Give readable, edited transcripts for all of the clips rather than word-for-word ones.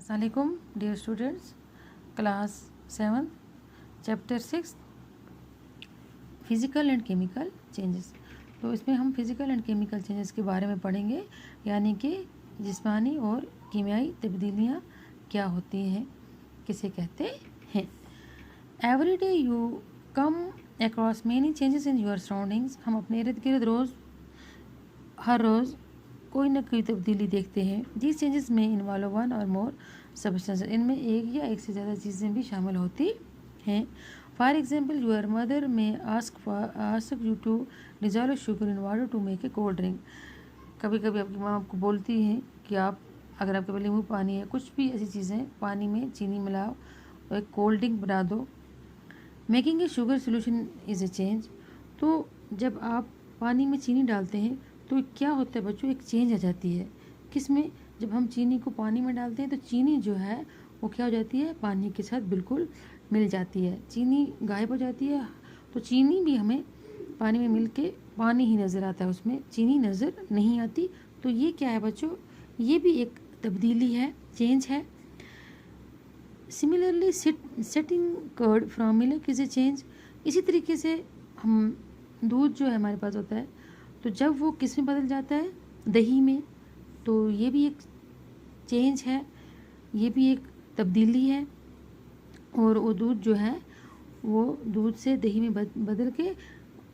अस्सलामुअलैकुम dear students, class 7 chapter 6 physical and chemical changes. तो इसमें हम फिज़िकल एंड केमिकल चेंजेस के बारे में पढ़ेंगे, यानी कि जिस्मानी और कीमियाई तब्दीलियाँ क्या होती हैं, किसे कहते हैं। Every day you come across many changes in your surroundings. हम अपने इर्द गिर्द हर रोज़ कोई ना कोई तब्दीली देखते हैं। दिस चेंजेस में इन्वॉल्व वन और मोर सब्सटेंस। इनमें एक या एक से ज़्यादा चीज़ें भी शामिल होती हैं। For example, your mother may ask you to dissolve sugar in water to make a cold drink. कभी कभी आपकी माँ आपको बोलती है कि आप अगर आपके पास नींबू पानी है, कुछ भी ऐसी चीज़ें, पानी में चीनी मिलाओ और एक कोल्ड ड्रिंक बना दो। Making a sugar solution is a change. तो जब आप पानी में चीनी डालते हैं तो क्या होता है बच्चों, एक चेंज आ जाती है। किस में? जब हम चीनी को पानी में डालते हैं तो चीनी जो है वो क्या हो जाती है, पानी के साथ बिल्कुल मिल जाती है, चीनी गायब हो जाती है। तो चीनी भी हमें पानी में मिल के पानी ही नज़र आता है, उसमें चीनी नज़र नहीं आती। तो ये क्या है बच्चों, ये भी एक तब्दीली है, चेंज है। Similarly setting curd from milk is a change. इसी तरीके से हम दूध जो है हमारे पास होता है, तो जब वो किस में बदल जाता है, दही में, तो ये भी एक चेंज है, ये भी एक तब्दीली है। और वो दूध जो है वो दूध से दही में बदल के,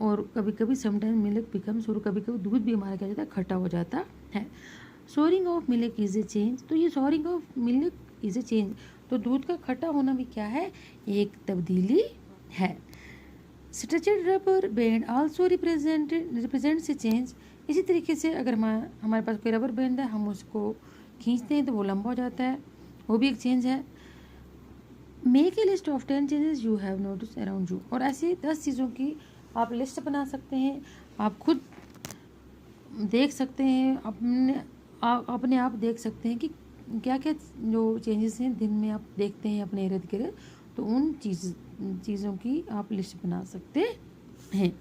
और कभी कभी समटाइम मिल्क बिकम्स, और कभी कभी दूध भी हमारा क्या हो जाता है, खट्टा हो जाता है। Souring of milk is a change. तो ये souring of milk is a change, तो दूध का खट्टा होना भी क्या है, एक तब्दीली है। Stretched rubber band also represents ए चेंज। इसी तरीके से अगर हमारे पास कोई रबर बैंड है, हम उसको खींचते हैं तो वो लंबा हो जाता है, वो भी एक चेंज है। Make a list of 10 changes you have notice around you. और ऐसे 10 चीज़ों की आप लिस्ट बना सकते हैं, आप खुद देख सकते हैं, अपने आप देख सकते हैं कि क्या क्या जो चेंजेस हैं दिन में आप देखते हैं अपने इर्द गिर्द, तो उन चीज़ों की आप लिस्ट बना सकते हैं।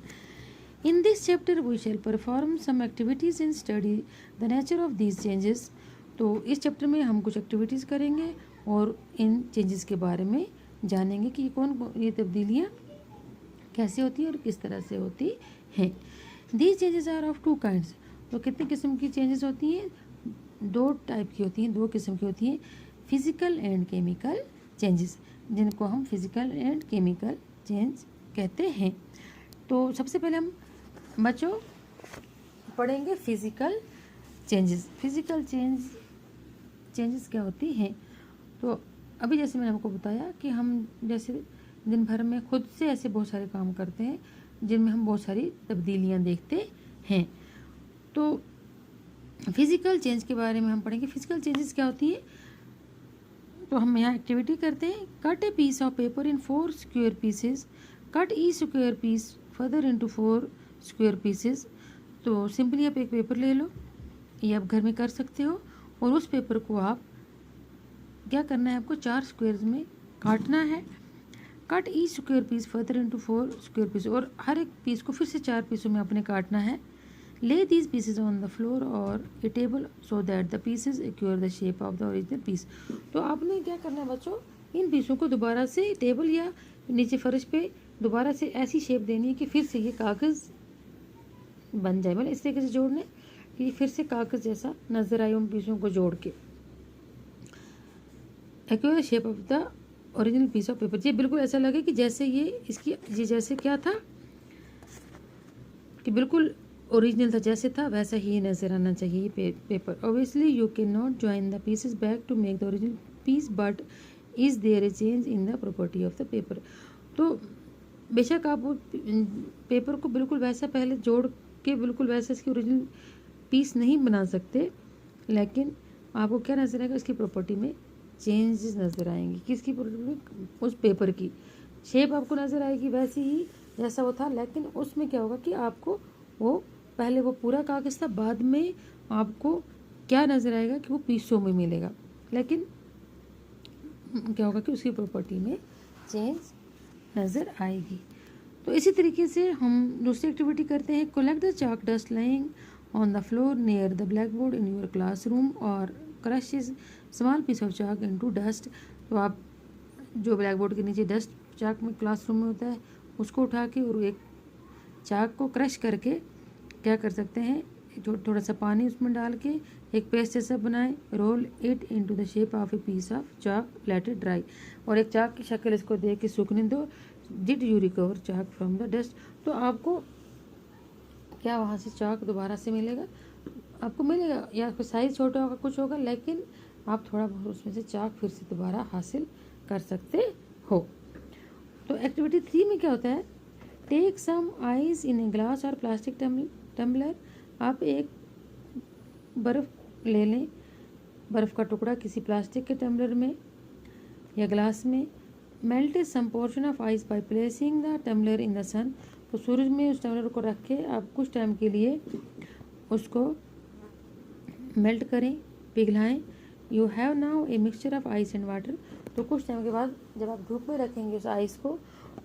In this chapter we shall perform some activities in study the nature of these changes. तो इस चैप्टर में हम कुछ एक्टिविटीज़ करेंगे और इन चेंजेस के बारे में जानेंगे कि ये तब्दीलियाँ कैसे होती हैं और किस तरह से होती हैं। These changes are of 2 kinds. तो कितने किस्म की चेंजेस होती हैं, 2 टाइप की होती हैं, 2 किस्म की होती हैं। फिज़िकल एंड केमिकल चेंजेस, जिनको हम फिज़िकल एंड केमिकल चेंज कहते हैं। तो सबसे पहले हम बच्चों पढ़ेंगे फिज़िकल चेंजेस। फिज़िकल चेंजेस क्या होती हैं। तो अभी जैसे मैंने आपको बताया कि हम जैसे दिन भर में खुद से ऐसे बहुत सारे काम करते हैं जिनमें हम बहुत सारी तब्दीलियाँ देखते हैं। तो फिज़िकल चेंज के बारे में हम पढ़ेंगे। फिज़िकल चेंजेस क्या होती हैं, तो हम यहाँ एक्टिविटी करते हैं। Cut a piece of paper in 4 square pieces. Cut each square piece further into 4 square pieces. तो सिंपली आप एक पेपर ले लो, ये आप घर में कर सकते हो, और उस पेपर को आप क्या करना है, आपको 4 स्क्वायर्स में काटना है। Cut each square piece further into 4 square piece, और हर एक पीस को फिर से 4 पीसों में अपने काटना है। Lay these pieces on the floor or a table so that the pieces acquire the shape of the original piece। तो आपने क्या करना है बच्चों, इन पीसों को दोबारा से टेबल या नीचे फर्श पे दोबारा से ऐसी शेप देनी है कि फिर से ये कागज़ बन जाए, मतलब इस तरीके से जोड़ने कि फिर से कागज़ जैसा नज़र आए उन पीसों को जोड़ के। Acquire the shape of the original piece of paper. ये बिल्कुल ऐसा लगे कि जैसे ये जैसे क्या था कि बिल्कुल ओरिजिनल था, जैसे था वैसा ही नज़र आना चाहिए ये paper. Obviously you can not join the pieces back to make the original piece, but is there a change in the property of the paper. तो बेशक आप वो पेपर को बिल्कुल वैसा पहले जोड़ के बिल्कुल वैसा इसकी ओरिजिनल पीस नहीं बना सकते, लेकिन आपको क्या नज़र आएगा, इसकी प्रॉपर्टी में चेंजेस नज़र आएंगी। किसकी प्रॉपर्टी में? उस पेपर की शेप आपको नज़र आएगी वैसी ही जैसा वो था, लेकिन उसमें क्या होगा कि आपको वो पहले वो पूरा कागज़ था, बाद में आपको क्या नज़र आएगा कि वो पीसों में मिलेगा, लेकिन क्या होगा कि उसकी प्रॉपर्टी में चेंज नज़र आएगी। तो इसी तरीके से हम दूसरी एक्टिविटी करते हैं। Collect the chalk dust lying on the floor near the black board in your classroom और crushes small piece of chalk into dust. तो आप जो ब्लैक बोर्ड के नीचे डस्ट चाक में क्लासरूम में होता है उसको उठा के और एक चाक को क्रश करके क्या कर सकते हैं, थोड़ा सा पानी उसमें डाल के एक पेस्ट जैसा बनाएं, roll it into the shape of a piece of chalk, let it dry. और एक चाक की शक्ल इसको दे के सूखने दो। Did you recover chalk from the dust. तो आपको क्या वहाँ से चाक दोबारा से मिलेगा, आपको मिलेगा, या कोई साइज़ छोटा होगा कुछ होगा, लेकिन आप थोड़ा बहुत उसमें से चाक फिर से दोबारा हासिल कर सकते हो। तो एक्टिविटी 3 में क्या होता है, take some ice in a glass और प्लास्टिक टम्बलर। आप एक बर्फ़ ले लें, बर्फ़ का टुकड़ा किसी प्लास्टिक के टम्बलर में या ग्लास में। Melt some portion of ice by placing the tumbler in the sun. तो सूरज में उस टम्बलर को रख के आप कुछ टाइम के लिए उसको मेल्ट करें, पिघलाएं। You have now a mixture of ice and water. तो कुछ टाइम के बाद जब आप धूप में रखेंगे उस आइस को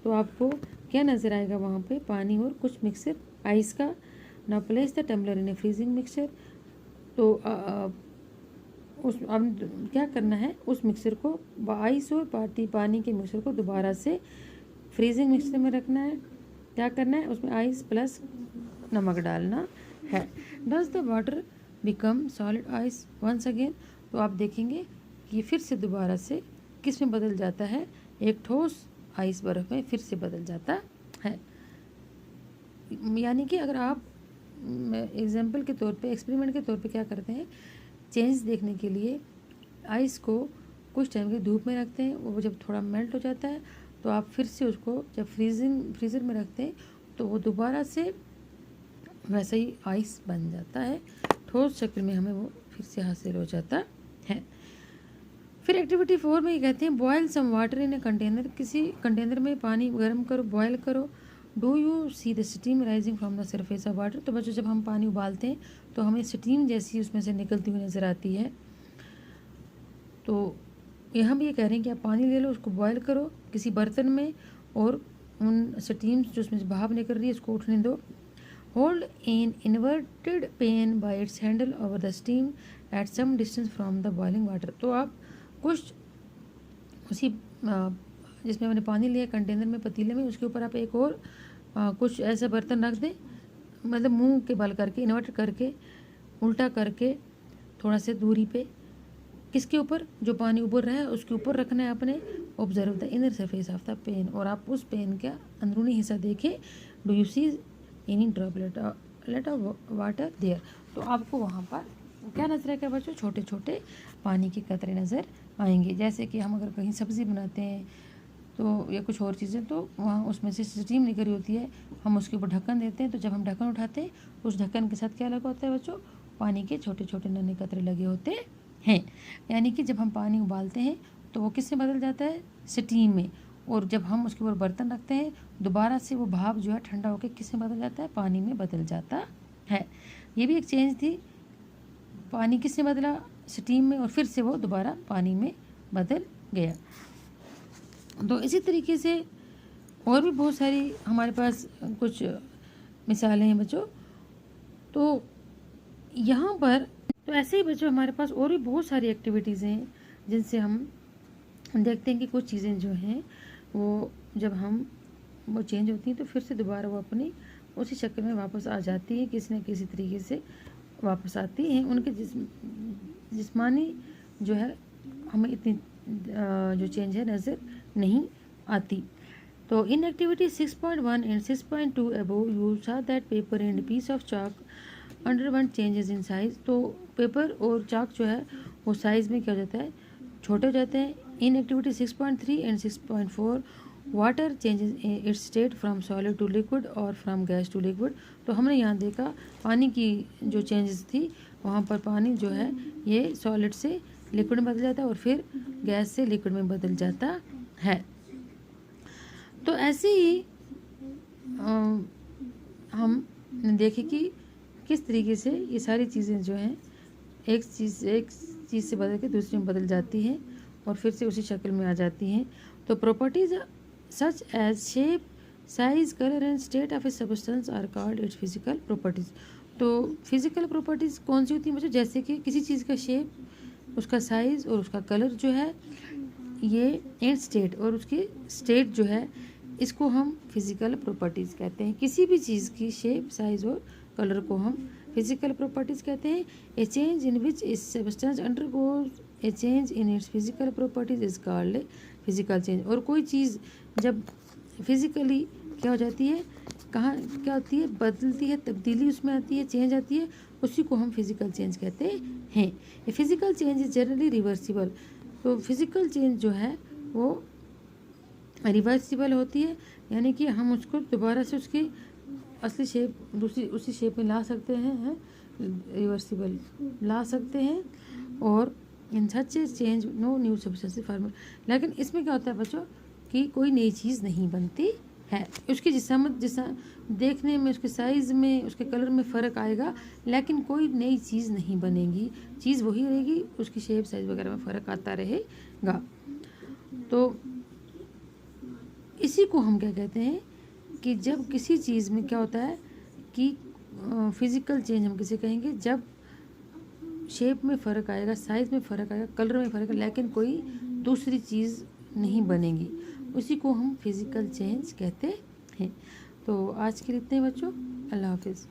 तो आपको क्या नज़र आएगा, वहाँ पे पानी और कुछ मिक्सचर आइस का। Now place the tumbler in a freezing mixture. तो उस अब क्या करना है, उस मिक्सचर को आइस और पानी के मिक्सचर को दोबारा से फ्रीजिंग मिक्सचर में रखना है। क्या करना है, उसमें आइस प्लस नमक डालना है। Does the water become solid ice once again. तो आप देखेंगे कि फिर से दोबारा से किस में बदल जाता है, एक ठोस आइस बर्फ़ में फिर से बदल जाता है। यानी कि अगर आप एग्जाम्पल के तौर पे, एक्सपेरिमेंट के तौर पे क्या करते हैं, चेंज देखने के लिए आइस को कुछ टाइम के धूप में रखते हैं, वो जब थोड़ा मेल्ट हो जाता है तो आप फिर से उसको जब फ्रीज़र में रखते हैं तो वो दोबारा से वैसा ही आइस बन जाता है, ठोस शक्ल में हमें वो फिर से हासिल हो जाता है। फिर एक्टिविटी 4 में ये कहते हैं boil some water in a container. किसी कंटेनर में पानी गर्म करो, बॉयल करो। Do you see the steam rising from the surface of water. तो बच्चों जब हम पानी उबालते हैं तो हमें स्टीम जैसी उसमें से निकलती हुई नज़र आती है। तो यहाँ भी ये कह रहे हैं कि आप पानी ले लो, उसको बॉयल करो किसी बर्तन में और उन स्टीम जो उसमें से भाप निकल रही है उसको उठने दो। Hold an inverted pan by its handle over the steam at some distance from the boiling water. तो आप कुछ उसी जिसमें मैंने पानी लिया कंटेनर में, पतीले में, उसके ऊपर आप एक और कुछ ऐसा बर्तन रख दें, मतलब मुंह के बल करके, इन्वर्ट करके, उल्टा करके थोड़ा से दूरी पे, किसके ऊपर, जो पानी उबल रहा है उसके ऊपर रखना है आपने। Observe the inner surface of the pan. और आप उस पेन का अंदरूनी हिस्सा देखें। Do you see any droplet of water there. तो आपको वहाँ पर क्या नजर आएगा बच्चों, छोटे छोटे पानी के कतरे नज़र आएंगे। जैसे कि हम अगर कहीं सब्ज़ी बनाते हैं तो या कुछ और चीज़ें, तो वहाँ उसमें से स्टीम निकल रही होती है, हम उसके ऊपर ढक्कन देते हैं, तो जब हम ढक्कन उठाते हैं तो उस ढक्कन के साथ क्या लगा होता है बच्चों, पानी के छोटे छोटे नन्हे कतरे लगे होते हैं। यानी कि जब हम पानी उबालते हैं तो वो किससे बदल जाता है, स्टीम में। और जब हम उसके ऊपर बर्तन रखते हैं दोबारा से वो भाप जो है ठंडा होकर किस में बदल जाता है, पानी में बदल जाता है। ये भी एक चेंज थी, पानी किस में बदला, स्टीम में, और फिर से वो दोबारा पानी में बदल गया। तो इसी तरीके से और भी बहुत सारी हमारे पास कुछ मिसालें हैं बच्चों। तो यहाँ पर तो ऐसे ही बच्चों हमारे पास और भी बहुत सारी एक्टिविटीज़ हैं जिनसे हम देखते हैं कि कुछ चीज़ें जो हैं वो जब हम वो चेंज होती हैं तो फिर से दोबारा वो अपनी उसी शक्ल में वापस आ जाती हैं, किसी न किसी तरीके से वापस आती हैं। उनके जिस्मानी जो है हमें इतनी जो चेंज है नज़र नहीं आती। तो in activity 6.1 and 6.2 above you saw that paper and piece of chalk underwent changes in size. तो पेपर और चाक जो है वो साइज़ में क्या हो जाता है, छोटे हो जाते हैं। In activity 6.3 and 6.4 water changes its state from solid to liquid और फ्रॉम गैस टू लिक्विड। तो हमने यहाँ देखा पानी की जो चेंजेस थी, वहाँ पर पानी जो है ये सॉलिड से लिक्विड में बदल जाता है और फिर गैस से लिक्विड में बदल जाता है। तो ऐसे ही हम देखें कि किस तरीके से ये सारी चीज़ें जो हैं एक चीज़ से बदल के दूसरी में बदल जाती हैं और फिर से उसी शक्ल में आ जाती हैं। तो properties such as shape, size, colour and state of a substance are called its physical properties. तो फिजिकल प्रॉपर्टीज़ कौन सी होती हैं बच्चों, जैसे कि किसी चीज़ का शेप, उसका साइज़ और उसका कलर जो है ये एंड स्टेट और उसकी स्टेट जो है इसको हम फिज़िकल प्रॉपर्टीज़ कहते हैं। किसी भी चीज़ की शेप, साइज़ और कलर को हम फिज़िकल प्रॉपर्टीज़ कहते हैं। ए change in which is substance undergoes A change in its physical properties is called physical change. और कोई चीज़ जब फिज़िकली क्या हो जाती है, कहाँ क्या होती है, बदलती है, तब्दीली उसमें आती है, चेंज आती है, उसी को हम फिज़िकल चेंज कहते हैं। A physical change is generally reversible. तो फिज़िकल चेंज जो है वो रिवर्सिबल होती है, यानी कि हम उसको दोबारा से उसकी असली शेप दूसरी उसी शेप में ला सकते हैं, रिवर्सिबल ला सकते हैं। और in such change no new substance form. लेकिन इसमें क्या होता है बच्चों कि कोई नई चीज़ नहीं बनती है। उसकी जिस देखने में, उसके साइज़ में, उसके कलर में फ़र्क आएगा, लेकिन कोई नई चीज़ नहीं बनेगी। चीज़ वही रहेगी, उसकी शेप, साइज़ वगैरह में फ़र्क आता रहेगा। तो इसी को हम क्या कहते हैं कि जब किसी चीज़ में क्या होता है कि फिज़िकल चेंज हम किसे कहेंगे, जब शेप में फ़र्क आएगा, साइज़ में फ़र्क आएगा, कलर में फ़र्क आएगा, लेकिन कोई दूसरी चीज़ नहीं बनेगी, उसी को हम फिज़िकल चेंज कहते हैं। तो आज के लिए इतने बच्चों, अल्लाह हाफिज़।